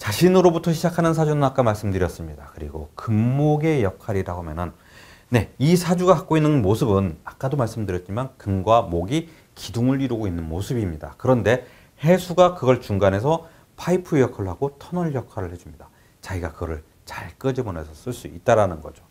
자신으로부터 시작하는 사주는 아까 말씀드렸습니다. 그리고 금목의 역할이라고 하면은 네, 이 사주가 갖고 있는 모습은 아까도 말씀드렸지만 금과 목이 기둥을 이루고 있는 모습입니다. 그런데 해수가 그걸 중간에서 파이프 역할을 하고 터널 역할을 해줍니다. 자기가 그거를 잘 끄집어내서 쓸 수 있다라는 거죠.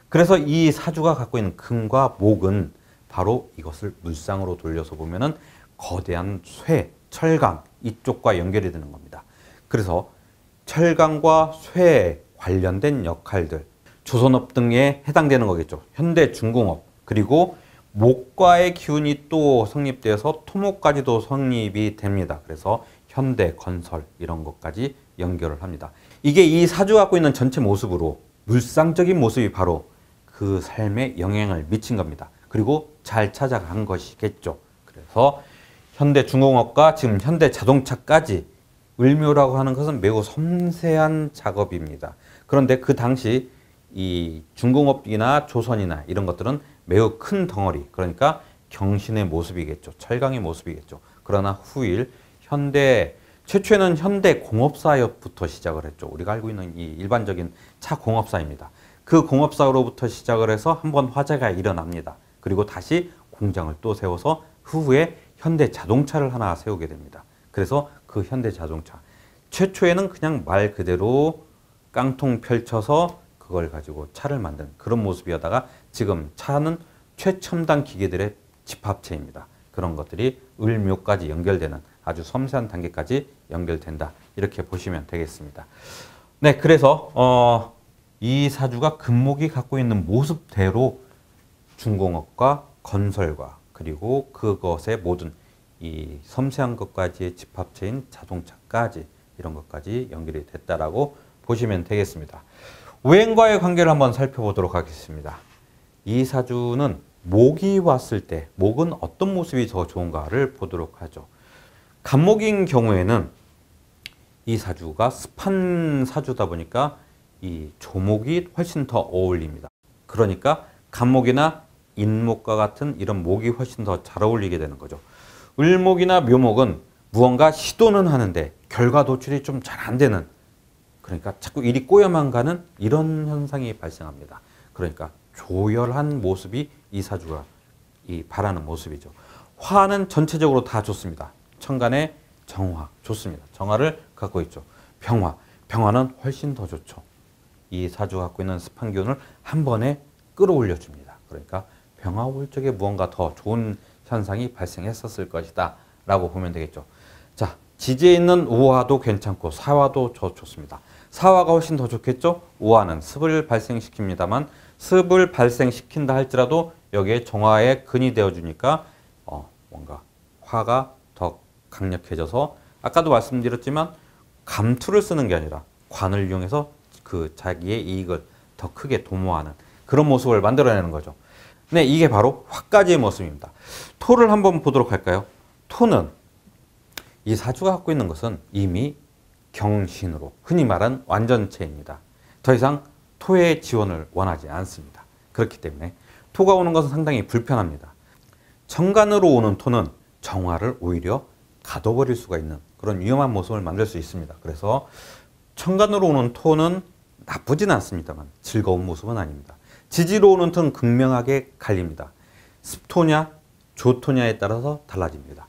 그래서 이 사주가 갖고 있는 금과 목은 바로 이것을 물상으로 돌려서 보면은 거대한 쇠, 철강 이쪽과 연결이 되는 겁니다. 그래서 철강과 쇠에 관련된 역할들, 조선업 등에 해당되는 거겠죠. 현대 중공업, 그리고 목과의 기운이 또 성립되어서 토목까지도 성립이 됩니다. 그래서 현대 건설 이런 것까지 연결을 합니다. 이게 이 사주가 갖고 있는 전체 모습으로 물상적인 모습이 바로 그 삶에 영향을 미친 겁니다. 그리고 잘 찾아간 것이겠죠. 그래서 현대 중공업과 지금 현대 자동차까지 을묘라고 하는 것은 매우 섬세한 작업입니다. 그런데 그 당시 이 중공업이나 조선이나 이런 것들은 매우 큰 덩어리, 그러니까 경신의 모습이겠죠. 철강의 모습이겠죠. 그러나 후일 현대 최초에는 현대 공업사업부터 시작을 했죠. 우리가 알고 있는 이 일반적인 차 공업사입니다. 그 공업사로부터 시작을 해서 한번 화재가 일어납니다. 그리고 다시 공장을 또 세워서 후에 현대 자동차를 하나 세우게 됩니다. 그래서 그 현대 자동차 최초에는 그냥 말 그대로 깡통 펼쳐서 그걸 가지고 차를 만드는 그런 모습이었다가 지금 차는 최첨단 기계들의 집합체입니다. 그런 것들이 을묘까지 연결되는 아주 섬세한 단계까지 연결된다. 이렇게 보시면 되겠습니다. 네, 그래서 이 사주가 금목이 갖고 있는 모습대로 중공업과 건설과 그리고 그것의 모든 이 섬세한 것까지의 집합체인 자동차까지 이런 것까지 연결이 됐다라고 보시면 되겠습니다. 우행과의 관계를 한번 살펴보도록 하겠습니다. 이 사주는 목이 왔을 때 목은 어떤 모습이 더 좋은가를 보도록 하죠. 간목인 경우에는 이 사주가 습한 사주다 보니까 이 조목이 훨씬 더 어울립니다. 그러니까 간목이나 인목과 같은 이런 목이 훨씬 더 잘 어울리게 되는 거죠. 을목이나 묘목은 무언가 시도는 하는데 결과 도출이 좀 잘 안 되는, 그러니까 자꾸 일이 꼬여만 가는 이런 현상이 발생합니다. 그러니까 조열한 모습이 이 사주가 바라는 모습이죠. 화는 전체적으로 다 좋습니다. 천간에 정화 좋습니다. 정화를 갖고 있죠. 병화는 훨씬 더 좋죠. 이 사주가 갖고 있는 습한 기운을 한 번에 끌어올려 줍니다. 그러니까 병화월 쪽에 무언가 더 좋은 현상이 발생했었을 것이다 라고 보면 되겠죠. 자, 지지에 있는 우화도 괜찮고 사화도 좋습니다. 사화가 훨씬 더 좋겠죠. 우화는 습을 발생시킵니다만 습을 발생시킨다 할지라도 여기에 정화의 근이 되어주니까 뭔가 화가 더 강력해져서 아까도 말씀드렸지만 감투를 쓰는 게 아니라 관을 이용해서 그 자기의 이익을 더 크게 도모하는 그런 모습을 만들어내는 거죠. 네, 이게 바로 화까지의 모습입니다. 토를 한번 보도록 할까요? 토는 이 사주가 갖고 있는 것은 이미 경신으로 흔히 말하는 완전체입니다. 더 이상 토의 지원을 원하지 않습니다. 그렇기 때문에 토가 오는 것은 상당히 불편합니다. 천간으로 오는 토는 정화를 오히려 가둬버릴 수가 있는 그런 위험한 모습을 만들 수 있습니다. 그래서 천간으로 오는 토는 나쁘진 않습니다만 즐거운 모습은 아닙니다. 지지로 오는 토는 극명하게 갈립니다. 습토냐 조토냐에 따라서 달라집니다.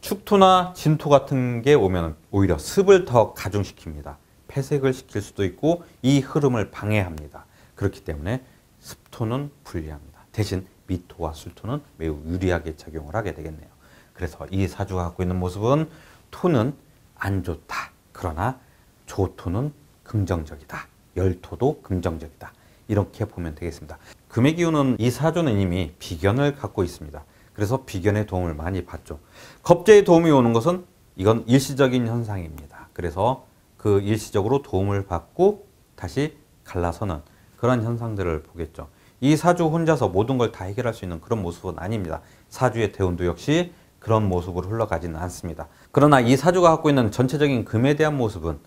축토나 진토 같은 게 오면 오히려 습을 더 가중시킵니다. 폐색을 시킬 수도 있고 이 흐름을 방해합니다. 그렇기 때문에 습토는 불리합니다. 대신 미토와 술토는 매우 유리하게 작용을 하게 되겠네요. 그래서 이 사주가 갖고 있는 모습은 토는 안 좋다. 그러나 조토는 긍정적이다. 열토도 긍정적이다. 이렇게 보면 되겠습니다. 금의 기운은 이 사주는 이미 비견을 갖고 있습니다. 그래서 비견의 도움을 많이 받죠. 겁재의 도움이 오는 것은 이건 일시적인 현상입니다. 그래서 그 일시적으로 도움을 받고 다시 갈라서는 그런 현상들을 보겠죠. 이 사주 혼자서 모든 걸 다 해결할 수 있는 그런 모습은 아닙니다. 사주의 대운도 역시 그런 모습으로 흘러가지는 않습니다. 그러나 이 사주가 갖고 있는 전체적인 금에 대한 모습은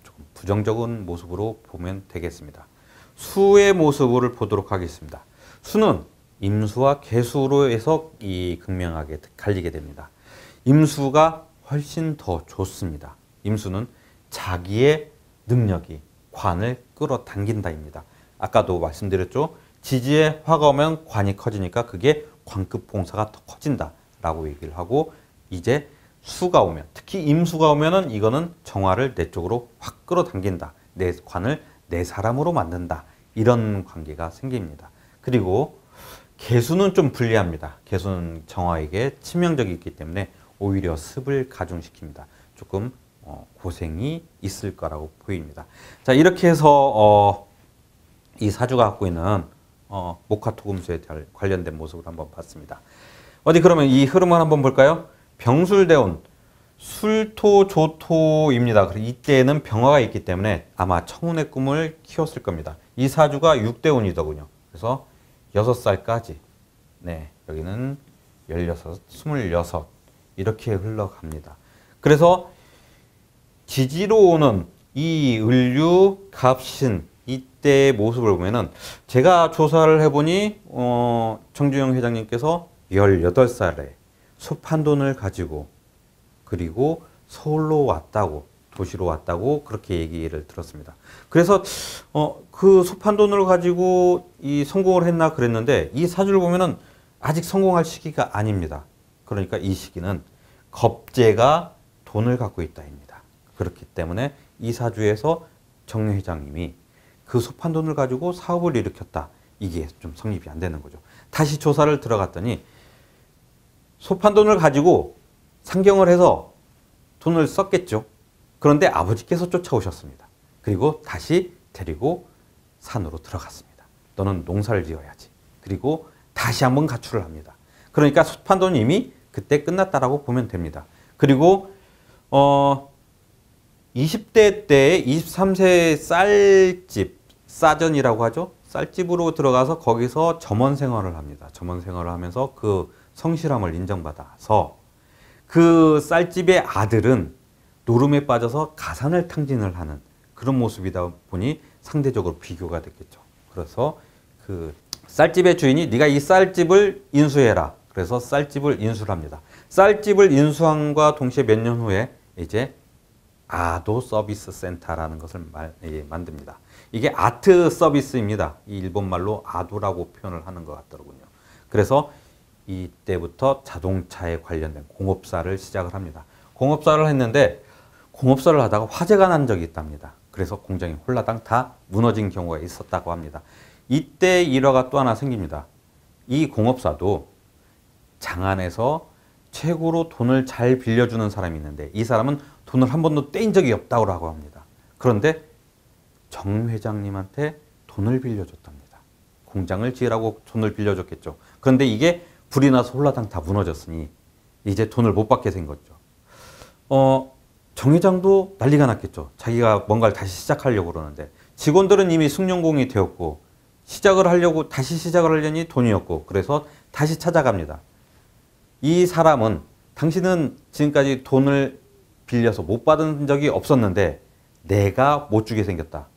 조금 부정적인 모습으로 보면 되겠습니다. 수의 모습을 보도록 하겠습니다. 수는 임수와 계수로 해서 이 극명하게 갈리게 됩니다. 임수가 훨씬 더 좋습니다. 임수는 자기의 능력이 관을 끌어당긴다입니다. 아까도 말씀드렸죠. 지지에 화가 오면 관이 커지니까 그게 관급 봉사가 더 커진다라고 얘기를 하고, 이제 수가 오면, 특히 임수가 오면은 이거는 정화를 내 쪽으로 확 끌어당긴다. 내 관을 내 사람으로 만든다. 이런 관계가 생깁니다. 그리고 개수는 좀 불리합니다. 개수는 정화에게 치명적이기 때문에 오히려 습을 가중시킵니다. 조금 고생이 있을 거라고 보입니다. 자, 이렇게 해서 이 사주가 갖고 있는 목화토금수에 관련된 모습을 한번 봤습니다. 어디 그러면 이 흐름을 한번 볼까요? 병술대운, 술토조토입니다. 이때에는 병화가 있기 때문에 아마 청운의 꿈을 키웠을 겁니다. 이 사주가 육대운이더군요. 그래서 6살까지, 네, 여기는 16, 26 이렇게 흘러갑니다. 그래서 지지로 오는 이 을류, 갑신 이때의 모습을 보면은, 제가 조사를 해보니 정주영 회장님께서 18살에 소판돈을 가지고, 그리고 서울로 왔다고, 도시로 왔다고 그렇게 얘기를 들었습니다. 그래서 그 소판돈을 가지고 이 성공을 했나 그랬는데, 이 사주를 보면은 아직 성공할 시기가 아닙니다. 그러니까 이 시기는 겁재가 돈을 갖고 있다입니다. 그렇기 때문에 이 사주에서 정 회장님이 그 소판돈을 가지고 사업을 일으켰다. 이게 좀 성립이 안 되는 거죠. 다시 조사를 들어갔더니 소판돈을 가지고 상경을 해서 돈을 썼겠죠. 그런데 아버지께서 쫓아오셨습니다. 그리고 다시 데리고 산으로 들어갔습니다. 너는 농사를 지어야지. 그리고 다시 한번 가출을 합니다. 그러니까 소판돈이 이미 그때 끝났다라고 보면 됩니다. 그리고 20대 때 23세 쌀집, 싸전이라고 하죠. 쌀집으로 들어가서 거기서 점원 생활을 합니다. 점원 생활을 하면서 그 성실함을 인정받아서 그 쌀집의 아들은 노름에 빠져서 가산을 탕진을 하는 그런 모습이다 보니 상대적으로 비교가 됐겠죠. 그래서 그 쌀집의 주인이 네가 이 쌀집을 인수해라. 그래서 쌀집을 인수를 합니다. 쌀집을 인수함과 동시에 몇 년 후에 이제 아도 서비스 센터라는 것을 만듭니다. 이게 아트 서비스입니다. 이 일본말로 아도라고 표현을 하는 것 같더라고요. 그래서 이때부터 자동차에 관련된 공업사를 시작을 합니다. 공업사를 했는데 공업사를 하다가 화재가 난 적이 있답니다. 그래서 공장이 홀라당 다 무너진 경우가 있었다고 합니다. 이때 일화가 또 하나 생깁니다. 이 공업사도 장안에서 최고로 돈을 잘 빌려주는 사람이 있는데, 이 사람은 돈을 한 번도 떼인 적이 없다고 합니다. 그런데 정 회장님한테 돈을 빌려줬답니다. 공장을 지으라고 돈을 빌려줬겠죠. 그런데 이게 불이 나서 홀라당 다 무너졌으니 이제 돈을 못 받게 된 거죠. 정 회장도 난리가 났겠죠. 자기가 뭔가를 다시 시작하려고 그러는데, 직원들은 이미 승용공이 되었고 다시 시작을 하려니 돈이 없고, 그래서 다시 찾아갑니다. 이 사람은 당신은 지금까지 돈을 빌려서 못 받은 적이 없었는데 내가 못 주게 생겼다.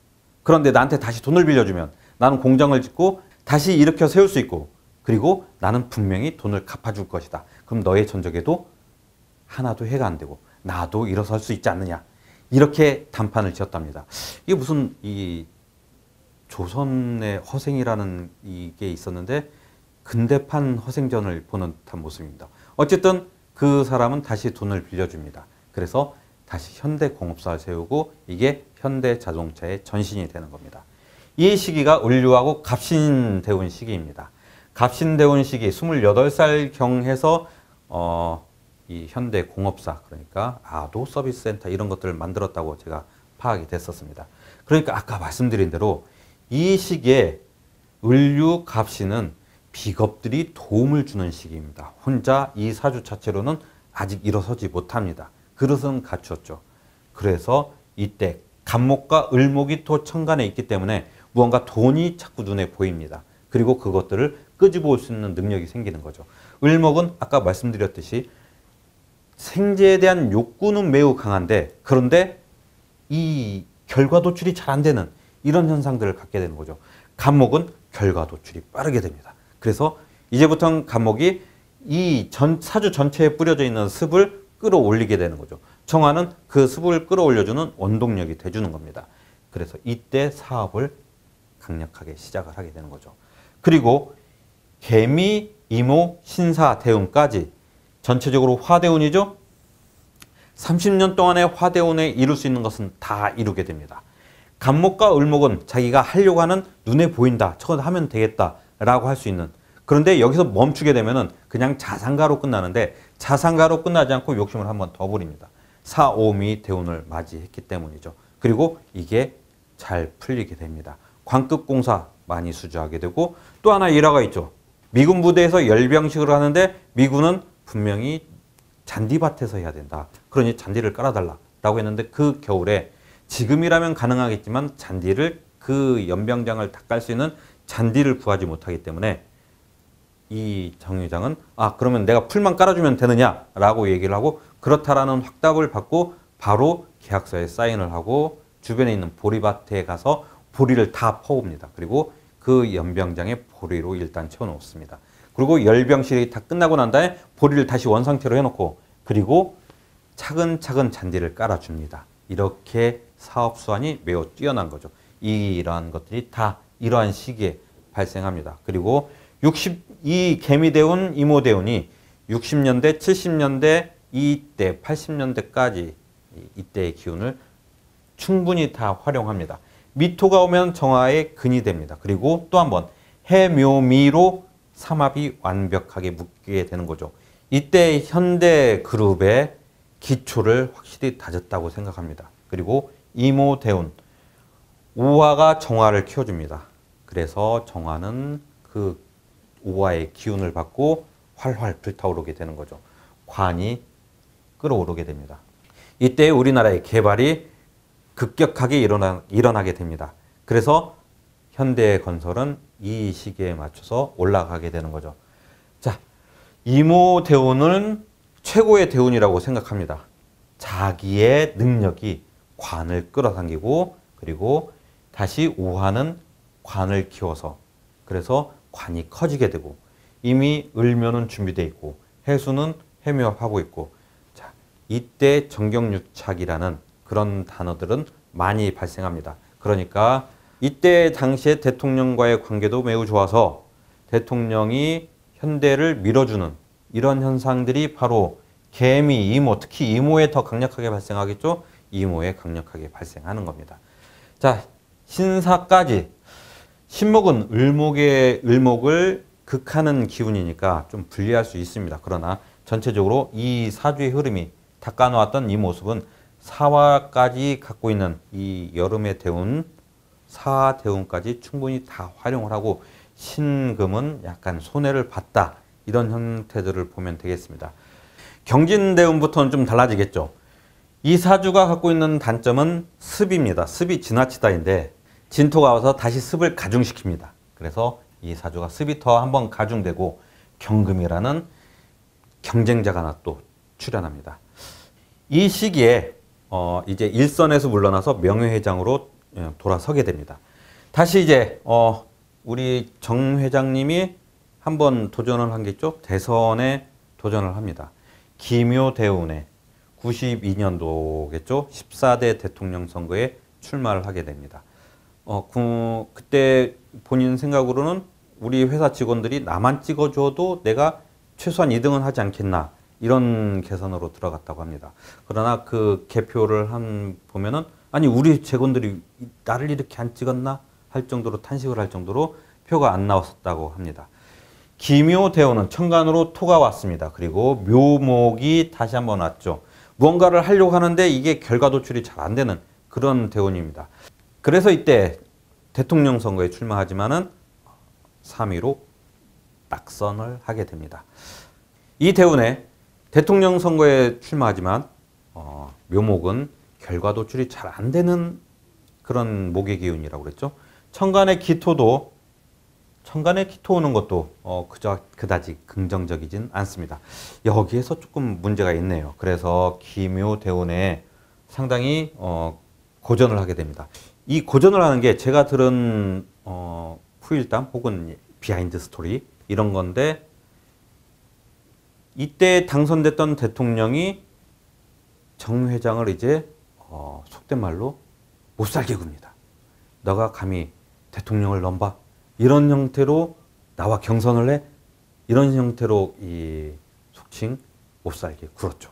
그런데 나한테 다시 돈을 빌려주면 나는 공장을 짓고 다시 일으켜 세울 수 있고, 그리고 나는 분명히 돈을 갚아줄 것이다. 그럼 너의 전적에도 하나도 해가 안 되고 나도 일어설 수 있지 않느냐. 이렇게 단판을 지었답니다. 이게 무슨 이 조선의 허생이라는 이게 있었는데 근대판 허생전을 보는 듯한 모습입니다. 어쨌든 그 사람은 다시 돈을 빌려줍니다. 그래서 다시 현대공업사를 세우고 이게 현대자동차의 전신이 되는 겁니다. 이 시기가 을류하고 갑신대운 시기입니다. 갑신대운 시기 28살경 해서 이 현대공업사, 그러니까 아도 서비스센터 이런 것들을 만들었다고 제가 파악이 됐었습니다. 그러니까 아까 말씀드린 대로 이 시기에 을류 갑신은 비겁들이 도움을 주는 시기입니다. 혼자 이 사주 자체로는 아직 일어서지 못합니다. 그릇은 갖추었죠. 그래서 이때 갑목과 을목이 또 천간에 있기 때문에 무언가 돈이 자꾸 눈에 보입니다. 그리고 그것들을 끄집어 올 수 있는 능력이 생기는 거죠. 을목은 아까 말씀드렸듯이 생제에 대한 욕구는 매우 강한데, 그런데 이 결과 도출이 잘 안 되는 이런 현상들을 갖게 되는 거죠. 갑목은 결과 도출이 빠르게 됩니다. 그래서 이제부터는 갑목이 이 사주 전체에 뿌려져 있는 습을 끌어올리게 되는 거죠. 정화는 그 습을 끌어올려주는 원동력이 돼주는 겁니다. 그래서 이때 사업을 강력하게 시작을 하게 되는 거죠. 그리고 개미, 이모, 신사, 대운까지 전체적으로 화대운이죠. 30년 동안의 화대운에 이룰 수 있는 것은 다 이루게 됩니다. 간목과 을목은 자기가 하려고 하는 눈에 보인다, 저거 하면 되겠다라고 할 수 있는, 그런데 여기서 멈추게 되면은 그냥 자산가로 끝나는데 자산가로 끝나지 않고 욕심을 한번 더 부립니다. 사오미 대운을 맞이했기 때문이죠. 그리고 이게 잘 풀리게 됩니다. 관급공사 많이 수주하게 되고, 또 하나 일화가 있죠. 미군 부대에서 열병식을 하는데 미군은 분명히 잔디밭에서 해야 된다. 그러니 잔디를 깔아달라라고 했는데 그 겨울에 지금이라면 가능하겠지만 잔디를, 그 연병장을 다 깔 수 있는 잔디를 구하지 못하기 때문에 이 정유장은 그러면 내가 풀만 깔아주면 되느냐라고 얘기를 하고, 그렇다라는 확답을 받고 바로 계약서에 사인을 하고 주변에 있는 보리밭에 가서 보리를 다 퍼옵니다. 그리고 그 연병장에 보리로 일단 채워놓습니다. 그리고 열병실이 다 끝나고 난 다음에 보리를 다시 원상태로 해놓고, 그리고 차근차근 잔디를 깔아줍니다. 이렇게 사업 수완이 매우 뛰어난 거죠. 이러한 것들이 다 이러한 시기에 발생합니다. 그리고 이 개미대운, 이모대운이 60년대, 70년대, 이때 80년대까지 이때의 기운을 충분히 다 활용합니다. 미토가 오면 정화의 근이 됩니다. 그리고 또 한 번 해묘미로 삼합이 완벽하게 묶이게 되는 거죠. 이때 현대그룹의 기초를 확실히 다졌다고 생각합니다. 그리고 이모대운, 오화가 정화를 키워줍니다. 그래서 정화는 그 오화의 기운을 받고 활활 불타오르게 되는 거죠. 관이 끌어오르게 됩니다. 이때 우리나라의 개발이 급격하게 일어나게 됩니다. 그래서 현대건설은 이 시기에 맞춰서 올라가게 되는 거죠. 자, 이모대운은 최고의 대운이라고 생각합니다. 자기의 능력이 관을 끌어당기고, 그리고 다시 오화는 관을 키워서, 그래서 관이 커지게 되고, 이미 을묘는 준비되어 있고 해수는 해묘하고 있고, 자, 이때 정경유착이라는 그런 단어들은 많이 발생합니다. 그러니까 이때 당시에 대통령과의 관계도 매우 좋아서 대통령이 현대를 밀어주는 이런 현상들이 바로 개미, 이모, 특히 이모에 더 강력하게 발생하겠죠. 이모에 강력하게 발생하는 겁니다. 자, 신사까지. 신목은 을목을 극하는 기운이니까 좀 불리할 수 있습니다. 그러나 전체적으로 이 사주의 흐름이 닦아놓았던 이 모습은 사화까지 갖고 있는 이 여름의 대운, 사대운까지 충분히 다 활용을 하고, 신금은 약간 손해를 봤다. 이런 형태들을 보면 되겠습니다. 경진대운부터는 좀 달라지겠죠. 이 사주가 갖고 있는 단점은 습입니다. 습이 지나치다인데 진토가 와서 다시 습을 가중시킵니다. 그래서 이 사주가 습이 더 한번 가중되고 경금이라는 경쟁자가 하나 또 출현합니다. 이 시기에 이제 일선에서 물러나서 명예회장으로 돌아서게 됩니다. 다시 이제 우리 정 회장님이 한번 도전을 한 게 있죠. 대선에 도전을 합니다. 기묘대운에 92년도겠죠. 14대 대통령 선거에 출마를 하게 됩니다. 그때 본인 생각으로는 우리 회사 직원들이 나만 찍어줘도 내가 최소한 2등은 하지 않겠나, 이런 계산으로 들어갔다고 합니다. 그러나 그 개표를 보면은 아니 우리 직원들이 나를 이렇게 안 찍었나 할 정도로 탄식을 할 정도로 표가 안 나왔다고 합니다. 기묘대운은 천간으로 토가 왔습니다. 그리고 묘목이 다시 한번 왔죠. 무언가를 하려고 하는데 이게 결과 도출이 잘 안 되는 그런 대운입니다. 그래서 이때 대통령 선거에 출마하지만은 3위로 낙선을 하게 됩니다. 이 대운에 대통령 선거에 출마하지만 묘목은 결과 도출이 잘 안 되는 그런 목의 기운이라고 그랬죠. 천간의 기토 오는 것도 그다지 긍정적이진 않습니다. 여기에서 조금 문제가 있네요. 그래서 기묘대운에 상당히 고전을 하게 됩니다. 이 고전을 하는 게 제가 들은 후일담 혹은 비하인드 스토리 이런 건데, 이때 당선됐던 대통령이 정 회장을 이제 속된 말로 못 살게 굽니다. 너가 감히 대통령을 넘봐? 이런 형태로 나와 경선을 해? 이런 형태로 이 속칭 못 살게 굴었죠.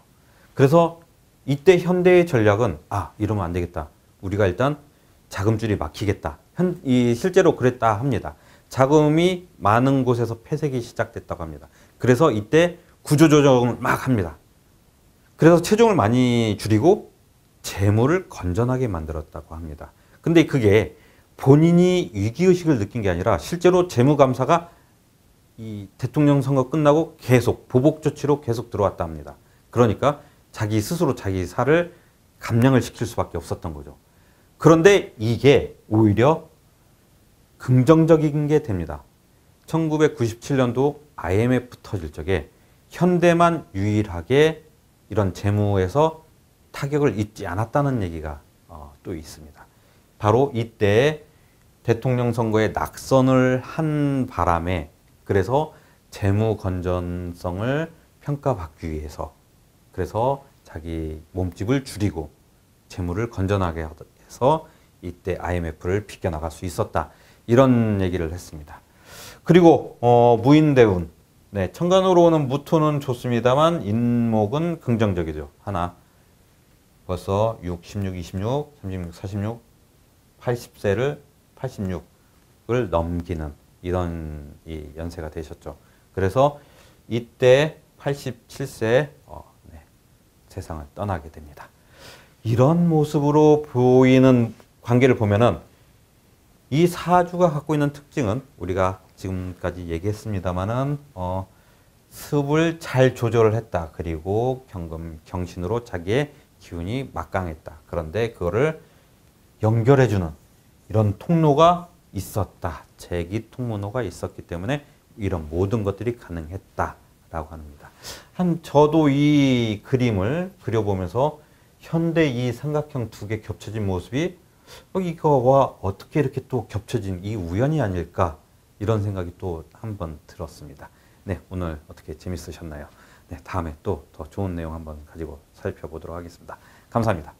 그래서 이때 현대의 전략은 이러면 안 되겠다. 우리가 일단 자금줄이 막히겠다. 실제로 그랬다 합니다. 자금이 많은 곳에서 폐색이 시작됐다고 합니다. 그래서 이때 구조조정을 막 합니다. 그래서 체중을 많이 줄이고 재물을 건전하게 만들었다고 합니다. 근데 그게 본인이 위기의식을 느낀 게 아니라 실제로 재무감사가 이 대통령 선거 끝나고 계속 보복 조치로 계속 들어왔다 합니다. 그러니까 자기 스스로 자기 살을 감량을 시킬 수밖에 없었던 거죠. 그런데 이게 오히려 긍정적인 게 됩니다. 1997년도 IMF 터질 적에 현대만 유일하게 이런 재무에서 타격을 입지 않았다는 얘기가 또 있습니다. 바로 이때 대통령 선거에 낙선을 한 바람에 그래서 재무 건전성을 평가받기 위해서 그래서 자기 몸집을 줄이고 재무를 건전하게 해서 이때 IMF를 비껴나갈 수 있었다. 이런 얘기를 했습니다. 그리고 무인대운. 네, 천간으로 오는 무토는 좋습니다만 인목은 긍정적이죠. 하나. 벌써 6, 16, 26, 36, 46, 80세를 86을 넘기는 이런 이 연세가 되셨죠. 그래서 이때 87세 세상을 떠나게 됩니다. 이런 모습으로 보이는 관계를 보면은 이 사주가 갖고 있는 특징은 우리가 지금까지 얘기했습니다만은 습을 잘 조절을 했다. 그리고 경신으로 자기의 기운이 막강했다. 그런데 그거를 연결해주는 이런 통로가 있었다. 재기 통로가 있었기 때문에 이런 모든 것들이 가능했다라고 합니다. 저도 이 그림을 그려보면서 현대 이 삼각형 두 개 겹쳐진 모습이 이거와 어떻게 이렇게 또 겹쳐진 이 우연이 아닐까 이런 생각이 또 한번 들었습니다. 네, 오늘 어떻게 재밌으셨나요? 네, 다음에 또 더 좋은 내용 한번 가지고 살펴보도록 하겠습니다. 감사합니다.